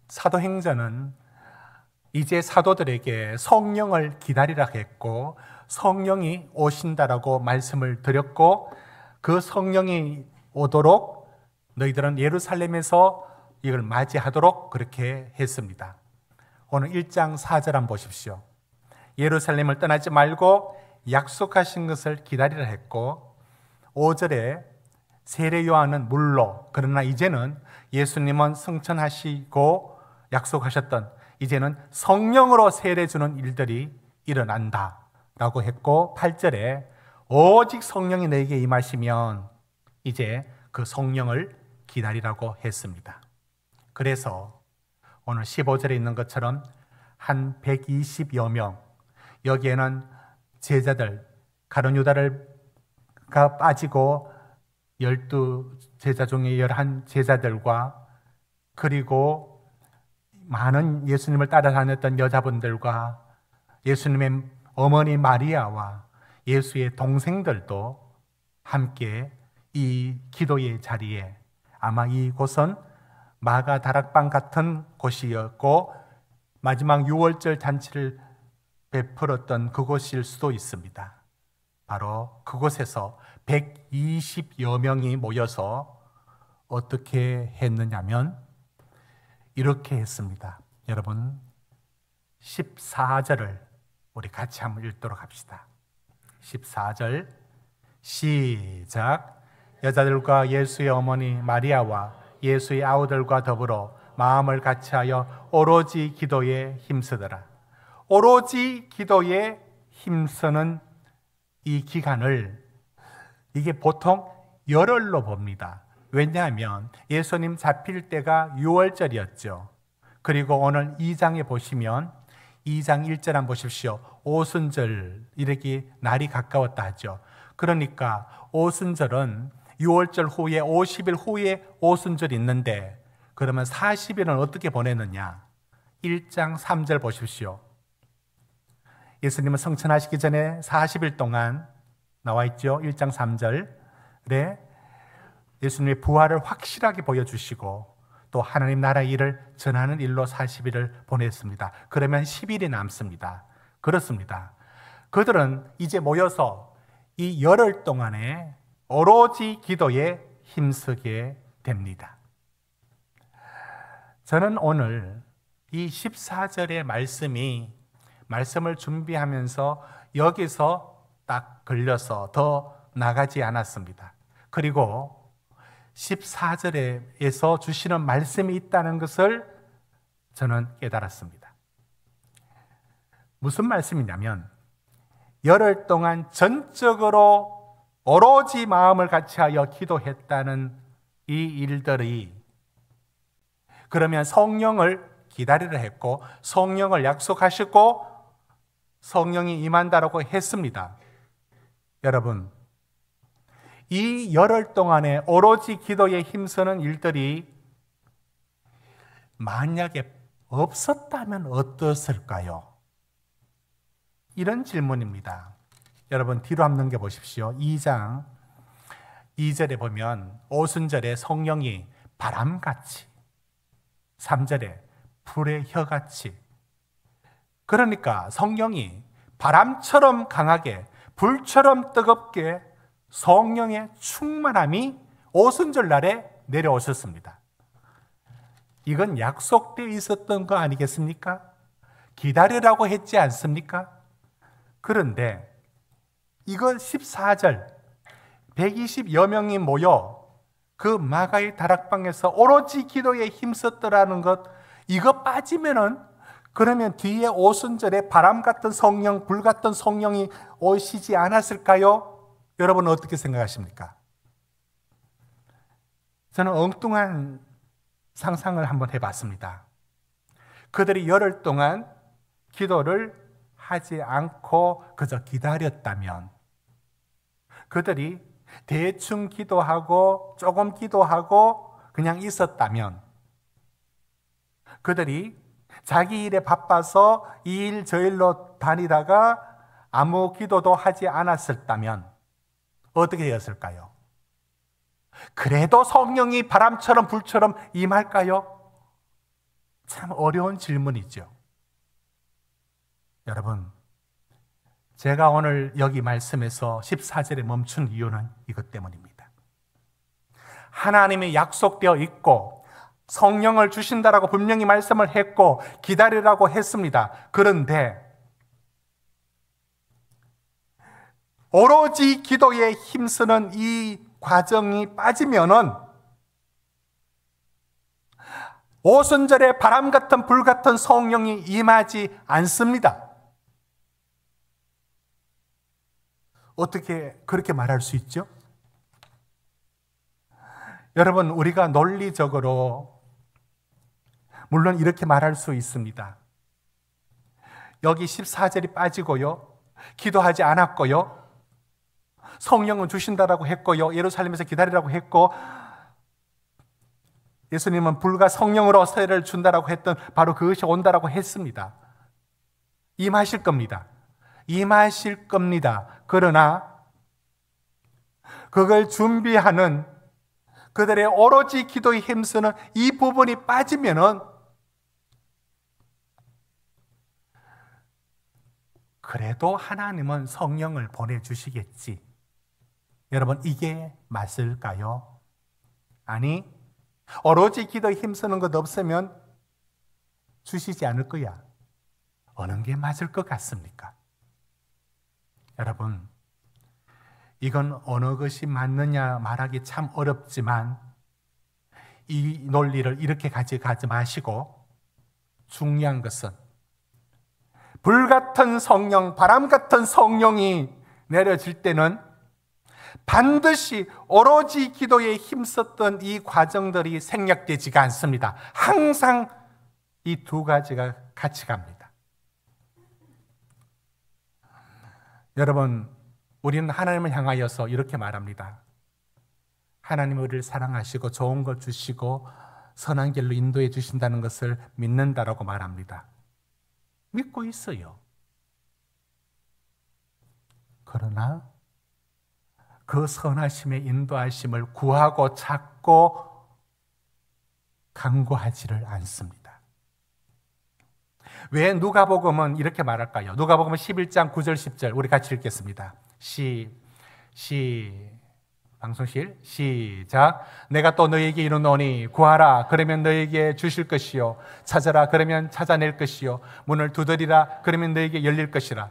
사도행전은 이제 사도들에게 성령을 기다리라 했고 성령이 오신다라고 말씀을 드렸고 그 성령이 오도록 너희들은 예루살렘에서 이걸 맞이하도록 그렇게 했습니다. 오늘 1장 4절 한번 보십시오. 예루살렘을 떠나지 말고 약속하신 것을 기다리라 했고 5절에 세례 요한은 물로, 그러나 이제는 예수님은 승천하시고 약속하셨던 이제는 성령으로 세례 주는 일들이 일어난다 라고 했고 8절에 오직 성령이 너에게 임하시면 이제 그 성령을 기다리라고 했습니다. 그래서 오늘 15절에 있는 것처럼 한 120여 명, 여기에는 제자들, 가룟 유다가 빠지고 12제자 중에 11제자들과 그리고 많은 예수님을 따라다녔던 여자분들과 예수님의 어머니 마리아와 예수의 동생들도 함께 이 기도의 자리에, 아마 이곳은 마가 다락방 같은 곳이었고 마지막 유월절 잔치를 베풀었던 그곳일 수도 있습니다. 바로 그곳에서 120여 명이 모여서 어떻게 했느냐면 이렇게 했습니다. 여러분 14절을 우리 같이 한번 읽도록 합시다. 14절 시작. 여자들과 예수의 어머니 마리아와 예수의 아우들과 더불어 마음을 같이하여 오로지 기도에 힘쓰더라. 오로지 기도에 힘쓰는 이 기간을 이게 보통 열흘로 봅니다. 왜냐하면 예수님 잡힐 때가 6월절이었죠. 그리고 오늘 2장에 보시면 2장 1절 한번 보십시오. 오순절 이렇게 날이 가까웠다 하죠. 그러니까 오순절은 6월절 후에 50일 후에 오순절이 있는데 그러면 40일은 어떻게 보내느냐? 1장 3절 보십시오. 예수님은 성천하시기 전에 40일 동안 나와 있죠. 1장 3절. 네. 예수님의 부활을 확실하게 보여주시고 또 하나님 나라의 일을 전하는 일로 40일을 보냈습니다. 그러면 10일이 남습니다. 그렇습니다. 그들은 이제 모여서 이 열흘 동안에 오로지 기도에 힘쓰게 됩니다. 저는 오늘 이 14절의 말씀을 준비하면서 여기서 딱 걸려서 더 나가지 않았습니다. 그리고 14절에서 주시는 말씀이 있다는 것을 저는 깨달았습니다. 무슨 말씀이냐면 열흘 동안 전적으로 오로지 마음을 같이하여 기도했다는 이 일들이 그러면 성령을 기다리라 했고 성령을 약속하시고 성령이 임한다라고 했습니다. 여러분 이 열흘 동안에 오로지 기도에 힘쓰는 일들이 만약에 없었다면 어떠했을까요? 이런 질문입니다. 여러분 뒤로 한번 넘겨보십시오. 2장 2절에 보면 오순절에 성령이 바람같이 3절에 불의 혀같이 그러니까 성령이 바람처럼 강하게 불처럼 뜨겁게 성령의 충만함이 오순절 날에 내려오셨습니다. 이건 약속되어 있었던 거 아니겠습니까? 기다리라고 했지 않습니까? 그런데 이건 14절 120여 명이 모여 그 마가의 다락방에서 오로지 기도에 힘썼더라는 것 이거 빠지면은 그러면 뒤에 오순절에 바람 같은 성령, 불 같은 성령이 오시지 않았을까요? 여러분은 어떻게 생각하십니까? 저는 엉뚱한 상상을 한번 해봤습니다. 그들이 열흘 동안 기도를 하지 않고 그저 기다렸다면 그들이 대충 기도하고 조금 기도하고 그냥 있었다면 그들이 자기 일에 바빠서 이 일 저 일로 다니다가 아무 기도도 하지 않았었다면 어떻게 되었을까요? 그래도 성령이 바람처럼 불처럼 임할까요? 참 어려운 질문이죠. 여러분, 제가 오늘 여기 말씀에서 14절에 멈춘 이유는 이것 때문입니다. 하나님이 약속되어 있고 성령을 주신다라고 분명히 말씀을 했고 기다리라고 했습니다. 그런데 오로지 기도에 힘쓰는 이 과정이 빠지면은 오순절에 바람 같은 불 같은 성령이 임하지 않습니다. 어떻게 그렇게 말할 수 있죠? 여러분, 우리가 논리적으로 물론 이렇게 말할 수 있습니다. 여기 14절이 빠지고요, 기도하지 않았고요, 성령은 주신다라고 했고요, 예루살렘에서 기다리라고 했고, 예수님은 불과 성령으로 세례를 준다라고 했던 바로 그것이 온다라고 했습니다. 임하실 겁니다. 임하실 겁니다. 그러나 그걸 준비하는 그들의 오로지 기도에 힘쓰는 이 부분이 빠지면은 그래도 하나님은 성령을 보내주시겠지. 여러분, 이게 맞을까요? 아니, 오로지 기도에 힘쓰는 것 없으면 주시지 않을 거야. 어느 게 맞을 것 같습니까? 여러분, 이건 어느 것이 맞느냐 말하기 참 어렵지만 이 논리를 이렇게 가져가지 마시고 중요한 것은 불같은 성령, 바람 같은 성령이 내려질 때는 반드시 오로지 기도에 힘썼던 이 과정들이 생략되지가 않습니다. 항상 이 두 가지가 같이 갑니다. 여러분, 우리는 하나님을 향하여서 이렇게 말합니다. 하나님 우리를 사랑하시고 좋은 것 주시고 선한 길로 인도해 주신다는 것을 믿는다라고 말합니다. 믿고 있어요. 그러나 그 선하심의 인도하심을 구하고 찾고 간구하지를 않습니다. 왜 누가복음은 이렇게 말할까요? 누가복음은 11장 9절 10절 우리 같이 읽겠습니다. 방송실 시작. 내가 또 너에게 이르노니 구하라 그러면 너에게 주실 것이요 찾아라 그러면 찾아낼 것이요 문을 두드리라 그러면 너에게 열릴 것이라.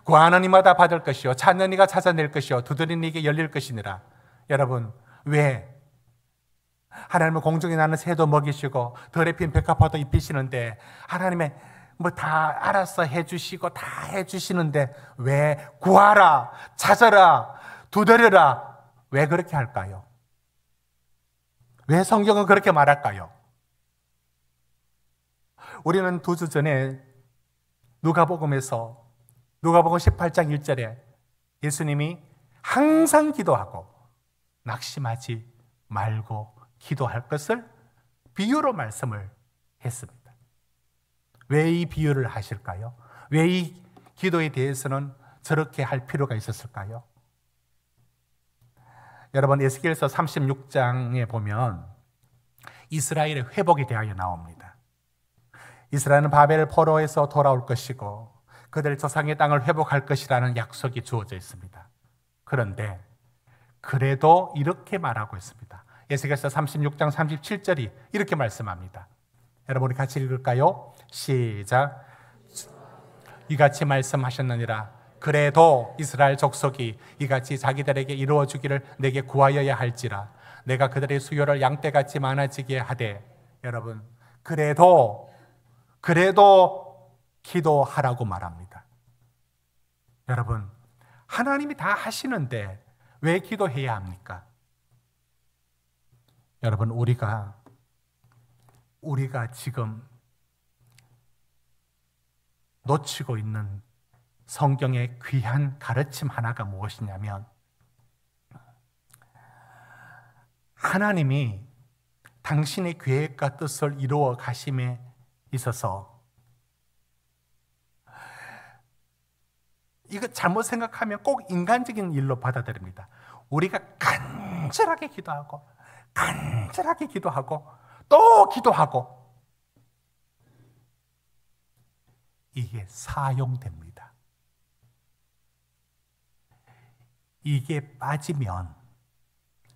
구하는 이마다 받을 것이요 찾는 이가 찾아낼 것이요 두드리는 이에게 열릴 것이니라. 여러분, 왜 하나님은 공중에 나는 새도 먹이시고 덜에 핀 백합화도 입히시는데 하나님의 뭐 다 알아서 해주시고 다 해주시는데 왜 구하라 찾아라 두드려라 왜 그렇게 할까요? 왜 성경은 그렇게 말할까요? 우리는 2주 전에 누가복음 18장 1절에 예수님이 항상 기도하고 낙심하지 말고 기도할 것을 비유로 말씀을 했습니다. 왜 이 비유를 하실까요? 왜 이 기도에 대해서는 저렇게 할 필요가 있었을까요? 여러분, 에스겔서 36장에 보면 이스라엘의 회복에 대하여 나옵니다. 이스라엘은 바벨 포로에서 돌아올 것이고 그들 조상의 땅을 회복할 것이라는 약속이 주어져 있습니다. 그런데 그래도 이렇게 말하고 있습니다. 에스겔서 36장 37절이 이렇게 말씀합니다. 여러분, 우리 같이 읽을까요? 시작. 이같이 말씀하셨느니라. 그래도 이스라엘 족속이 이같이 자기들에게 이루어 주기를 내게 구하여야 할지라. 내가 그들의 수요를 양떼같이 많아지게 하되. 여러분, 그래도 기도하라고 말합니다. 여러분, 하나님이 다 하시는데 왜 기도해야 합니까? 여러분, 우리가 지금 놓치고 있는 성경의 귀한 가르침 하나가 무엇이냐면 하나님이 당신의 계획과 뜻을 이루어 가심에 있어서 이거 잘못 생각하면 꼭 인간적인 일로 받아들입니다. 우리가 간절하게 기도하고 또 기도하고 이게 사용됩니다. 이게 빠지면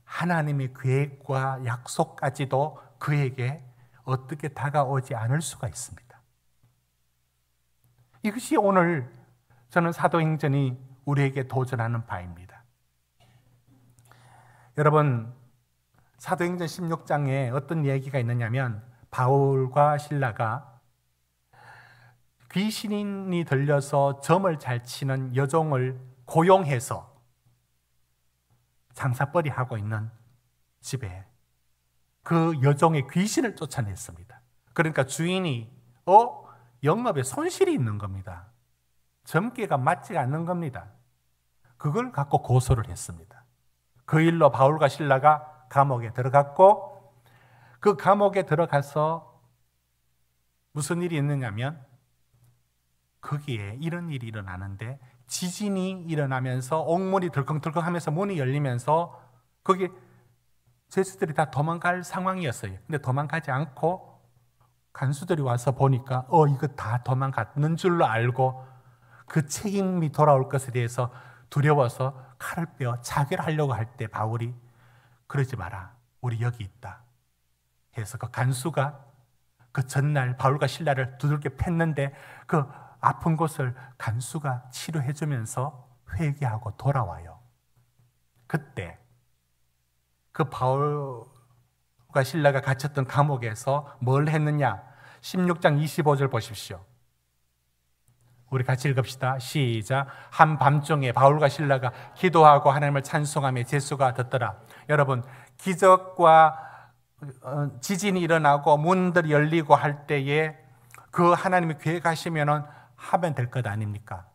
하나님의 계획과 약속까지도 그에게 어떻게 다가오지 않을 수가 있습니다. 이것이 오늘 저는 사도행전이 우리에게 도전하는 바입니다. 여러분, 사도행전 16장에 어떤 얘기가 있느냐면 바울과 실라가 귀신이 들려서 점을 잘 치는 여종을 고용해서 장사벌이 하고 있는 집에 그 여종의 귀신을 쫓아냈습니다. 그러니까 주인이 영업에 손실이 있는 겁니다. 점괘가 맞지 않는 겁니다. 그걸 갖고 고소를 했습니다. 그 일로 바울과 실라가 감옥에 들어갔고, 그 감옥에 들어가서 무슨 일이 있느냐면 거기에 이런 일이 일어나는데, 지진이 일어나면서 옥문이 덜컹덜컹하면서 문이 열리면서 거기 죄수들이 다 도망갈 상황이었어요. 근데 도망가지 않고 간수들이 와서 보니까 이거 다 도망갔는 줄로 알고 그 책임이 돌아올 것에 대해서 두려워서 칼을 빼어 자결하려고 할 때 바울이 그러지 마라, 우리 여기 있다 해서 그 간수가 그 전날 바울과 실라를 두들겨 팼는데 그 아픈 곳을 간수가 치료해 주면서 회개하고 돌아와요. 그때 그 바울과 실라가 갇혔던 감옥에서 뭘 했느냐? 16장 25절 보십시오. 우리 같이 읽읍시다. 시작. 한밤중에 바울과 실라가 기도하고 하나님을 찬송하며 제수가 듣더라. 여러분, 기적과 지진이 일어나고 문들이 열리고 할 때에 그 하나님이 계획하시면은 하면 될 것 아닙니까?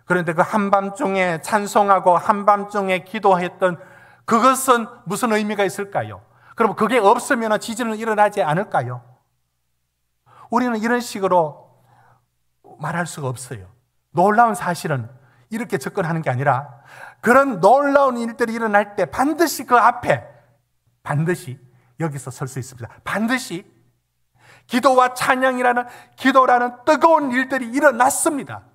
그런데 그 한밤중에 찬송하고 한밤중에 기도했던 그것은 무슨 의미가 있을까요? 그럼 그게 없으면 지진은 일어나지 않을까요? 우리는 이런 식으로 말할 수가 없어요. 놀라운 사실은 이렇게 접근하는 게 아니라 그런 놀라운 일들이 일어날 때 반드시 그 앞에 반드시 여기서 설 수 있습니다. 반드시 기도와 찬양이라는 기도라는 뜨거운 일들이 일어났습니다.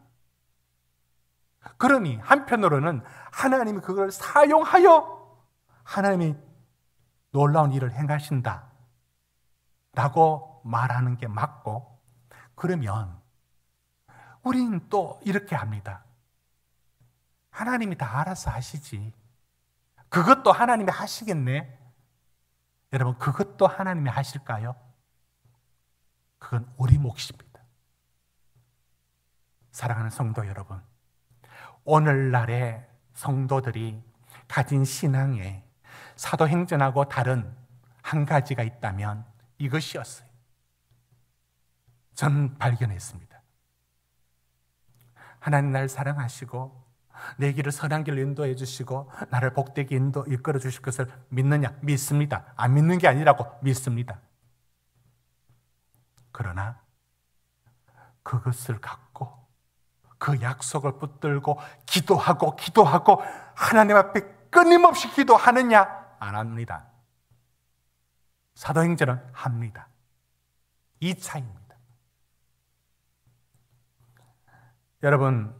그러니 한편으로는 하나님이 그걸 사용하여 하나님이 놀라운 일을 행하신다 라고 말하는 게 맞고, 그러면 우리는 또 이렇게 합니다. 하나님이 다 알아서 하시지. 그것도 하나님이 하시겠네. 여러분, 그것도 하나님이 하실까요? 그건 우리 몫입니다. 사랑하는 성도 여러분, 오늘날의 성도들이 가진 신앙에 사도행전하고 다른 한 가지가 있다면 이것이었어요. 저는 발견했습니다. 하나님 날 사랑하시고 내 길을 선한 길로 인도해 주시고 나를 복되게 이끌어 주실 것을 믿느냐? 믿습니다. 안 믿는 게 아니라고 믿습니다. 그러나 그것을 갖고 그 약속을 붙들고 기도하고 하나님 앞에 끊임없이 기도하느냐? 안 합니다. 사도행전은 합니다. 이 차이입니다. 여러분,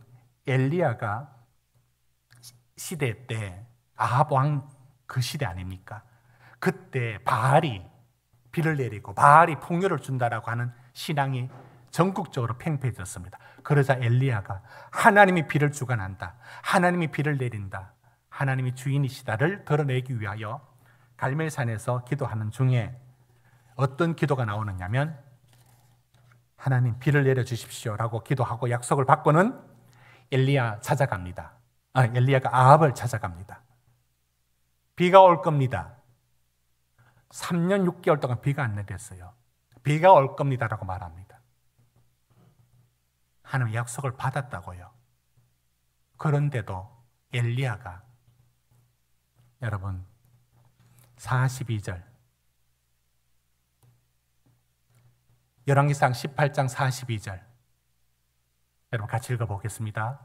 엘리야가 시대 때 아합 왕 그 시대 아닙니까? 그때 바알이 비를 내리고 바알이 풍요를 준다라고 하는 신앙이 전국적으로 팽배해졌습니다. 그러자 엘리야가 하나님이 비를 주관한다, 하나님이 비를 내린다, 하나님이 주인이시다를 드러내기 위하여 갈멜산에서 기도하는 중에 어떤 기도가 나오느냐면, 하나님 비를 내려주십시오라고 기도하고 약속을 받고는 엘리야가 아합을 찾아갑니다. 비가 올 겁니다. 3년 6개월 동안 비가 안 내렸어요. 비가 올 겁니다라고 말합니다. 하나님 약속을 받았다고요. 그런데도 엘리야가 여러분 42절 열왕기상 18장 42절 여러분 같이 읽어보겠습니다.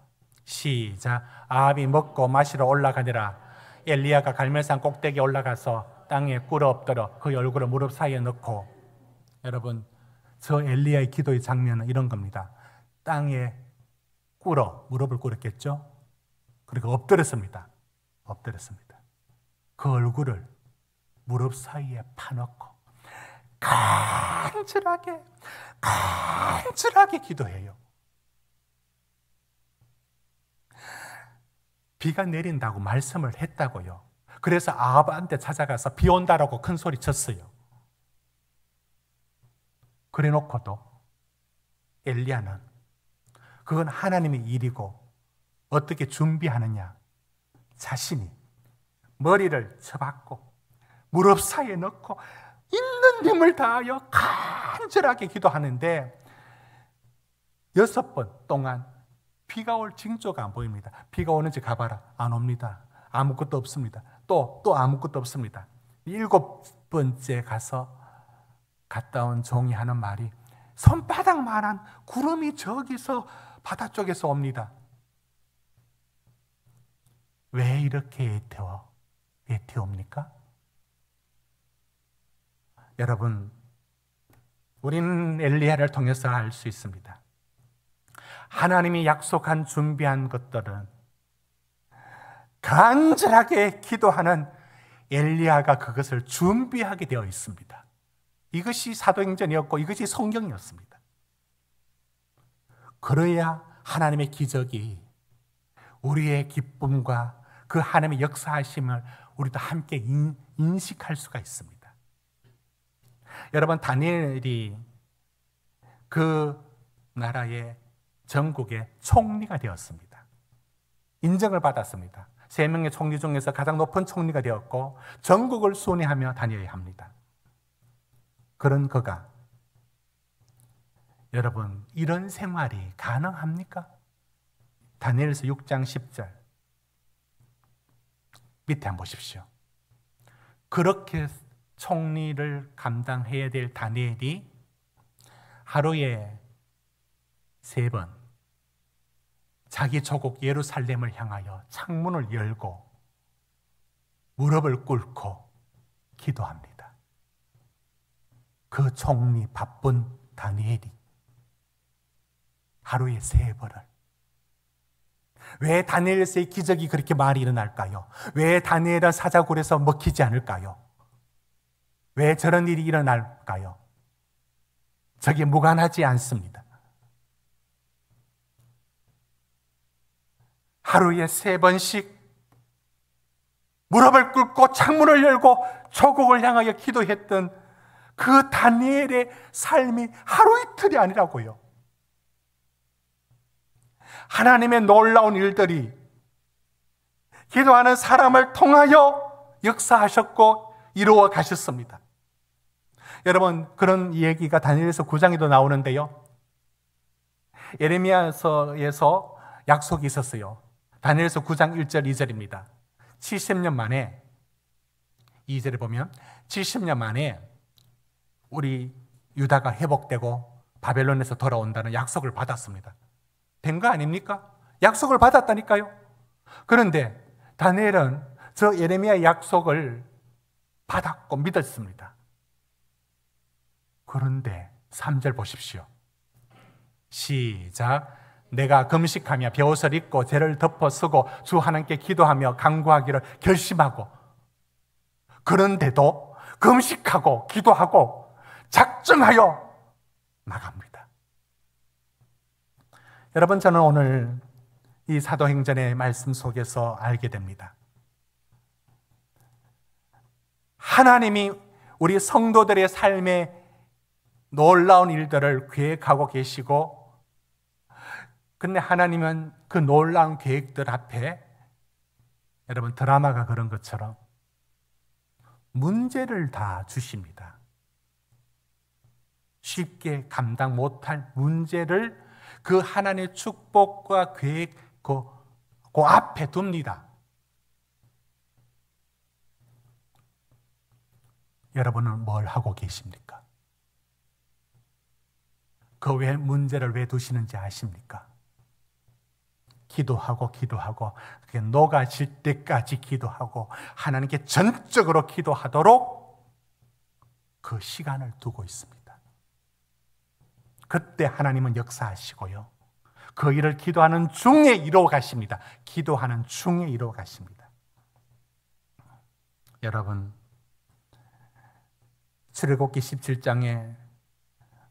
시작. 아합이 먹고 마시러 올라가니라. 엘리야가 갈멜산 꼭대기에 올라가서 땅에 꿇어 엎드려 그 얼굴을 무릎 사이에 넣고, 여러분 저 엘리야의 기도의 장면은 이런 겁니다. 땅에 무릎을 꿇었겠죠. 그리고 엎드렸습니다. 그 얼굴을 무릎 사이에 파놓고 간절하게 기도해요. 비가 내린다고 말씀을 했다고요. 그래서 아합한테 찾아가서 비 온다라고 큰 소리 쳤어요. 그래 놓고도 엘리야는 그건 하나님의 일이고 어떻게 준비하느냐, 자신이 머리를 쳐박고 무릎 사이에 넣고 있는 힘을 다하여 간절하게 기도하는데 6번 동안 비가 올 징조가 안 보입니다. 비가 오는지 가봐라. 안 옵니다. 아무것도 없습니다. 또 아무것도 없습니다. 7번째 갔다 온 종이 하는 말이 손바닥만한 구름이 저기서 바다 쪽에서 옵니다. 왜 이렇게 애태웁니까? 여러분, 우리는 엘리야를 통해서 알 수 있습니다. 하나님이 약속한 준비한 것들은 간절하게 기도하는 엘리야가 그것을 준비하게 되어 있습니다. 이것이 사도행전이었고 이것이 성경이었습니다. 그래야 하나님의 기적이 우리의 기쁨과 그 하나님의 역사하심을 우리도 함께 인식할 수가 있습니다. 여러분, 다니엘이 그 나라의 전국의 총리가 되었습니다. 인정을 받았습니다. 3명의 총리 중에서 가장 높은 총리가 되었고 전국을 순회하며 다녀야 합니다. 그런 그가, 여러분, 이런 생활이 가능합니까? 다니엘서 6장 10절 밑에 한번 보십시오. 그렇게 총리를 감당해야 될 다니엘이 하루에 3번 자기 조국 예루살렘을 향하여 창문을 열고 무릎을 꿇고 기도합니다. 그 총리 바쁜 다니엘이 하루에 3번을. 왜 다니엘서의 기적이 그렇게 많이 일어날까요? 왜 다니엘은 사자굴에서 먹히지 않을까요? 왜 저런 일이 일어날까요? 저게 무관하지 않습니다. 하루에 3번씩 무릎을 꿇고 창문을 열고 조국을 향하여 기도했던 그 다니엘의 삶이 하루 이틀이 아니라고요. 하나님의 놀라운 일들이 기도하는 사람을 통하여 역사하셨고 이루어 가셨습니다. 여러분, 그런 얘기가 다니엘서 9장에도 나오는데요. 예레미야서에서 약속이 있었어요. 다니엘서 9장 1절 2절입니다. 70년 만에, 2절에 보면 70년 만에 우리 유다가 회복되고 바벨론에서 돌아온다는 약속을 받았습니다. 된 거 아닙니까? 약속을 받았다니까요. 그런데 다니엘은 저 예레미야 약속을 받았고 믿었습니다. 그런데 3절 보십시오. 시작. 내가 금식하며 벼옷을 입고 죄를 덮어 쓰고 주 하나님께 기도하며 간구하기를 결심하고, 그런데도 금식하고 기도하고 작정하여 나갑니다. 여러분, 저는 오늘 이 사도행전의 말씀 속에서 알게 됩니다. 하나님이 우리 성도들의 삶에 놀라운 일들을 계획하고 계시고, 근데 하나님은 그 놀라운 계획들 앞에, 여러분, 드라마가 그런 것처럼 문제를 다 주십니다. 쉽게 감당 못할 문제를 그 하나님의 축복과 계획 그 앞에 둡니다. 여러분은 뭘 하고 계십니까? 그 왜 문제를 왜 두시는지 아십니까? 기도하고 그게 녹아질 때까지 기도하고 하나님께 전적으로 기도하도록 그 시간을 두고 있습니다. 그때 하나님은 역사하시고요. 그 일을 기도하는 중에 이루어 가십니다. 기도하는 중에 이루어 가십니다. 여러분, 출애굽기 17장에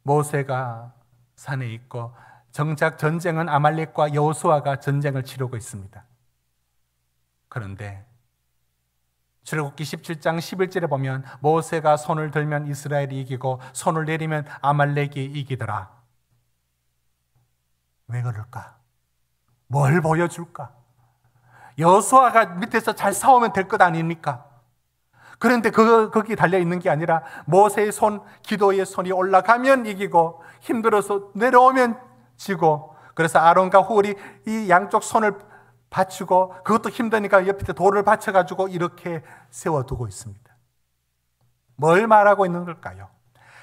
모세가 산에 있고 정작 전쟁은 아말렉과 여호수아가 전쟁을 치르고 있습니다. 그런데 출애굽기 17장 11절에 보면 모세가 손을 들면 이스라엘이 이기고 손을 내리면 아말렉이 이기더라. 왜 그럴까? 뭘 보여줄까? 여호수아가 밑에서 잘 싸우면 될 것 아닙니까? 그런데 거기 달려있는 게 아니라 모세의 손, 기도의 손이 올라가면 이기고 힘들어서 내려오면 지고, 그래서 아론과 훌이 이 양쪽 손을 받치고 그것도 힘드니까 옆에 돌을 받쳐가지고 이렇게 세워두고 있습니다. 뭘 말하고 있는 걸까요?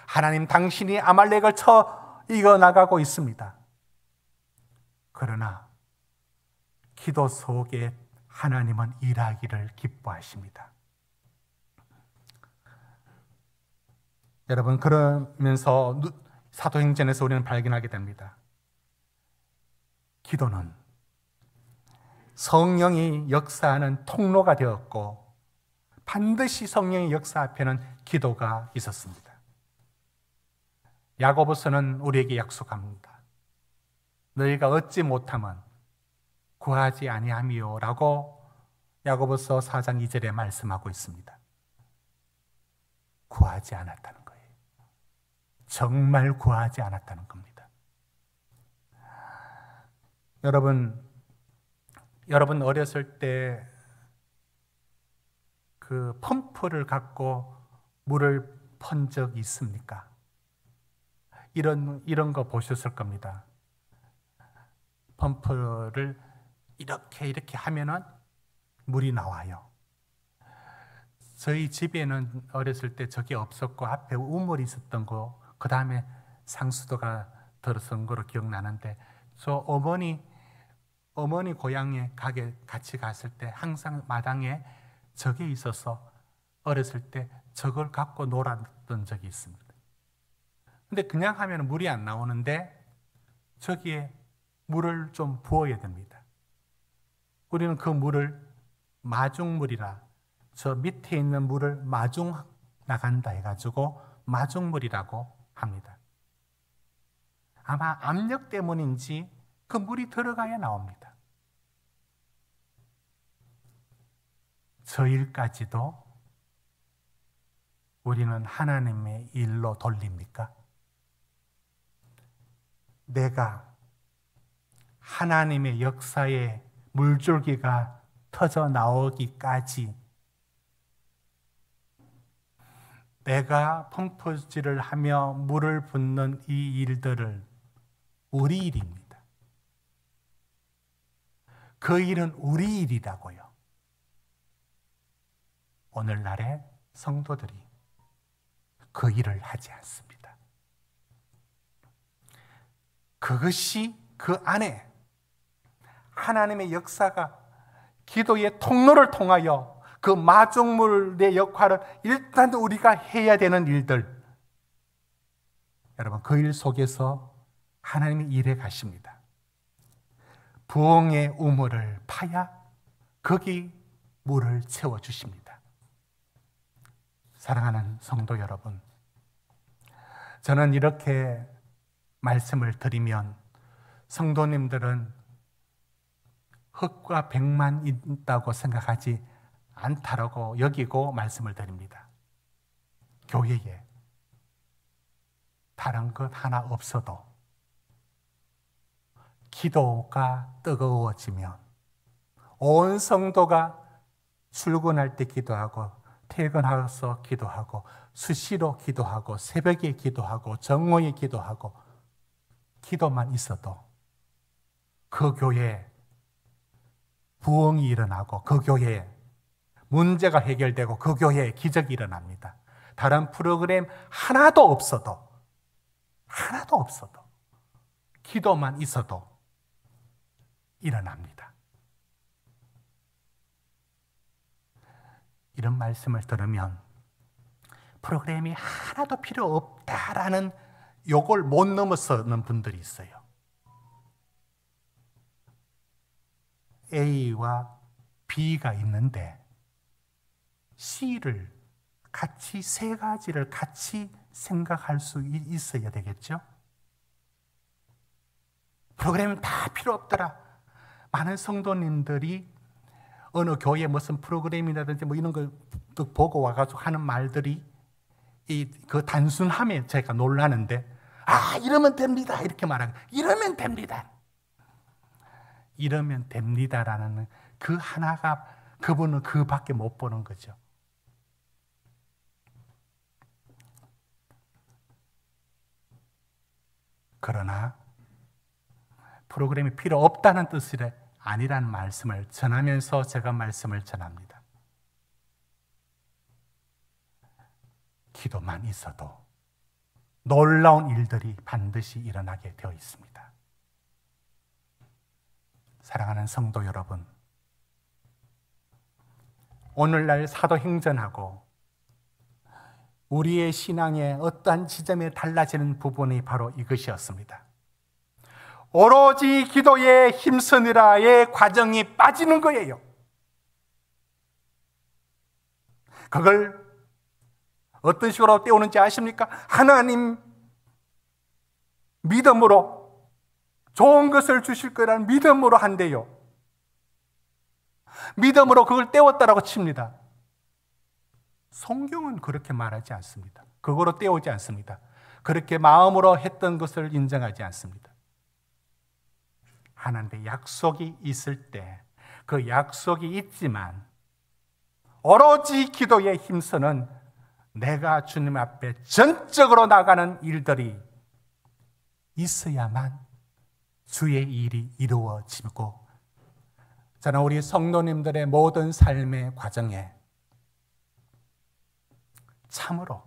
하나님, 당신이 아말렉을 쳐 이겨나가고 있습니다. 그러나 기도 속에 하나님은 일하기를 기뻐하십니다. 여러분, 그러면서 사도행전에서 우리는 발견하게 됩니다. 기도는 성령이 역사하는 통로가 되었고 반드시 성령의 역사 앞에는 기도가 있었습니다. 야고보서는 우리에게 약속합니다. 너희가 얻지 못하면 구하지 아니함이요 라고 야고보서 4장 2절에 말씀하고 있습니다. 구하지 않았다는 거예요. 정말 구하지 않았다는 겁니다. 여러분 어렸을 때 그 펌프를 갖고 물을 펀 적 있습니까? 이런 거 보셨을 겁니다. 펌프를 이렇게 하면은 물이 나와요. 저희 집에는 어렸을 때 저게 없었고 앞에 우물이 있었던 거, 그 다음에 상수도가 들어선 거로 기억나는데, 저 어머니 고향에 같이 갔을 때 항상 마당에 저게 있어서 어렸을 때 저걸 갖고 놀았던 적이 있습니다. 근데 그냥 하면 물이 안 나오는데 저기에 물을 좀 부어야 됩니다. 우리는 그 물을 마중물이라, 저 밑에 있는 물을 마중 나간다 해가지고 마중물이라고 합니다. 아마 압력 때문인지 그 물이 들어가야 나옵니다. 저 일까지도 우리는 하나님의 일로 돌립니까? 내가 하나님의 역사에 물줄기가 터져 나오기까지 내가 펌프질을 하며 물을 붓는 이 일들을 우리 일입니다. 그 일은 우리 일이라고요. 오늘날의 성도들이 그 일을 하지 않습니다. 그것이 그 안에 하나님의 역사가 기도의 통로를 통하여 그 마중물의 역할을 일단 우리가 해야 되는 일들, 여러분 그 일 속에서 하나님이 일해 가십니다. 부엉의 우물을 파야 거기 물을 채워주십니다. 사랑하는 성도 여러분, 저는 이렇게 말씀을 드리면 성도님들은 흙과 백만 있다고 생각하지 않다라고 여기고 말씀을 드립니다. 교회에 다른 것 하나 없어도 기도가 뜨거워지면 온 성도가 출근할 때 기도하고 퇴근해서 기도하고 수시로 기도하고 새벽에 기도하고 정오에 기도하고 기도만 있어도 그 교회에 부흥이 일어나고 그 교회에 문제가 해결되고 그 교회에 기적이 일어납니다. 다른 프로그램 하나도 없어도 기도만 있어도 일어납니다. 이런 말씀을 들으면 프로그램이 하나도 필요 없다라는 욕을 못 넘어서는 분들이 있어요. A와 B가 있는데 C를 같이 세 가지를 같이 생각할 수 있어야 되겠죠? 프로그램은 다 필요 없더라. 많은 성도님들이 어느 교회 무슨 프로그램이라든지 뭐 이런 걸 보고 와가지고 하는 말들이 그 단순함에 제가 놀라는데, 이러면 됩니다. 이렇게 말하고, 이러면 됩니다. 이러면 됩니다라는 그 하나가 그분은 그밖에 못 보는 거죠. 그러나 프로그램이 필요 없다는 뜻이 아니라는 말씀을 전하면서 제가 말씀을 전합니다. 기도만 있어도 놀라운 일들이 반드시 일어나게 되어 있습니다. 사랑하는 성도 여러분, 오늘날 사도행전하고 우리의 신앙의 어떠한 지점에 달라지는 부분이 바로 이것이었습니다. 오로지 기도에 힘쓰느라의 과정이 빠지는 거예요. 그걸 어떤 식으로 떼우는지 아십니까? 하나님 믿음으로 좋은 것을 주실 거라는 믿음으로 한대요. 믿음으로 그걸 떼웠다라고 칩니다. 성경은 그렇게 말하지 않습니다. 그거로 떼우지 않습니다. 그렇게 마음으로 했던 것을 인정하지 않습니다. 하나님의 약속이 있을 때 그 약속이 있지만 오로지 기도에 힘쓰는 내가 주님 앞에 전적으로 나가는 일들이 있어야만 주의 일이 이루어지고, 저는 우리 성도님들의 모든 삶의 과정에 참으로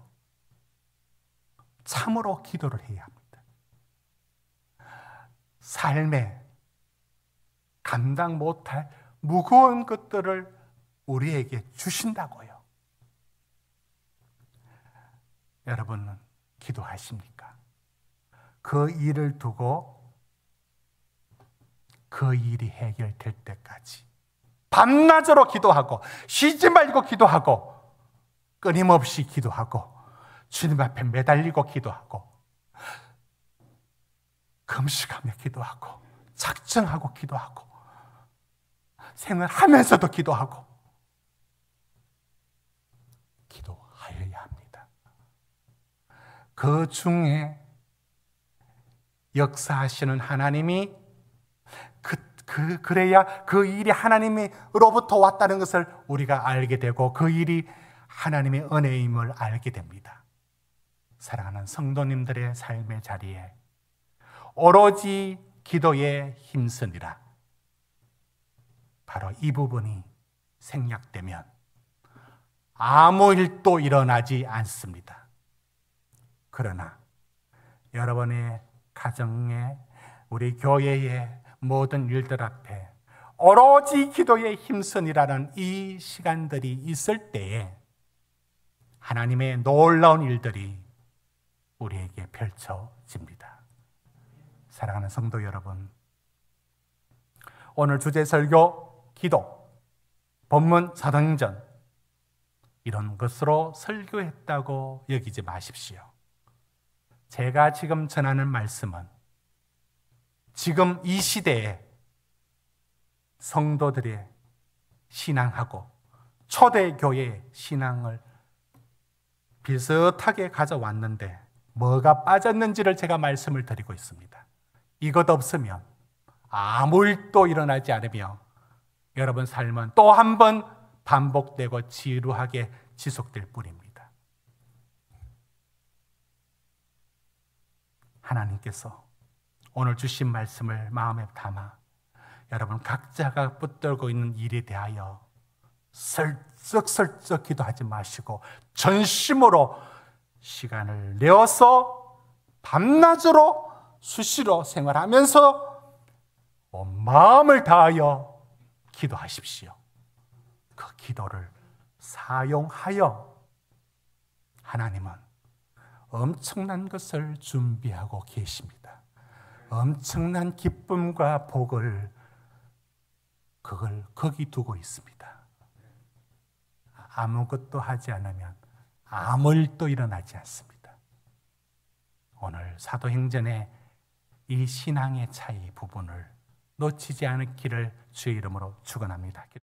기도를 해야 합니다. 삶에 감당 못할 무거운 것들을 우리에게 주신다고요. 여러분은 기도하십니까? 그 일을 두고 그 일이 해결될 때까지 밤낮으로 기도하고 쉬지 말고 기도하고 끊임없이 기도하고 주님 앞에 매달리고 기도하고 금식하며 기도하고 작정하고 기도하고 생활하면서도 기도하고 기도하여야 합니다. 그 중에 역사하시는 하나님이 그래야 그 일이 하나님으로부터 왔다는 것을 우리가 알게 되고 그 일이 하나님의 은혜임을 알게 됩니다. 사랑하는 성도님들의 삶의 자리에 오로지 기도에 힘쓰니라, 바로 이 부분이 생략되면 아무 일도 일어나지 않습니다. 그러나 여러분의 가정에, 우리 교회의 모든 일들 앞에 오로지 기도에 힘쓰니라는 이 시간들이 있을 때에 하나님의 놀라운 일들이 우리에게 펼쳐집니다. 사랑하는 성도 여러분, 오늘 주제 설교, 기도, 본문 사도행전 이런 것으로 설교했다고 여기지 마십시오. 제가 지금 전하는 말씀은 지금 이 시대에 성도들의 신앙하고 초대교회의 신앙을 비슷하게 가져왔는데 뭐가 빠졌는지를 제가 말씀을 드리고 있습니다. 이것 없으면 아무 일도 일어나지 않으며 여러분 삶은 또 한 번 반복되고 지루하게 지속될 뿐입니다. 하나님께서 오늘 주신 말씀을 마음에 담아 여러분 각자가 붙들고 있는 일에 대하여 슬쩍슬쩍 기도하지 마시고 전심으로 시간을 내어서 밤낮으로 수시로 생활하면서 온 마음을 다하여 기도하십시오. 그 기도를 사용하여 하나님은 엄청난 것을 준비하고 계십니다. 엄청난 기쁨과 복을 그걸 거기 두고 있습니다. 아무것도 하지 않으면 아무 일도 일어나지 않습니다. 오늘 사도행전의 이 신앙의 차이 부분을 놓치지 않기를 주의 이름으로 축원합니다.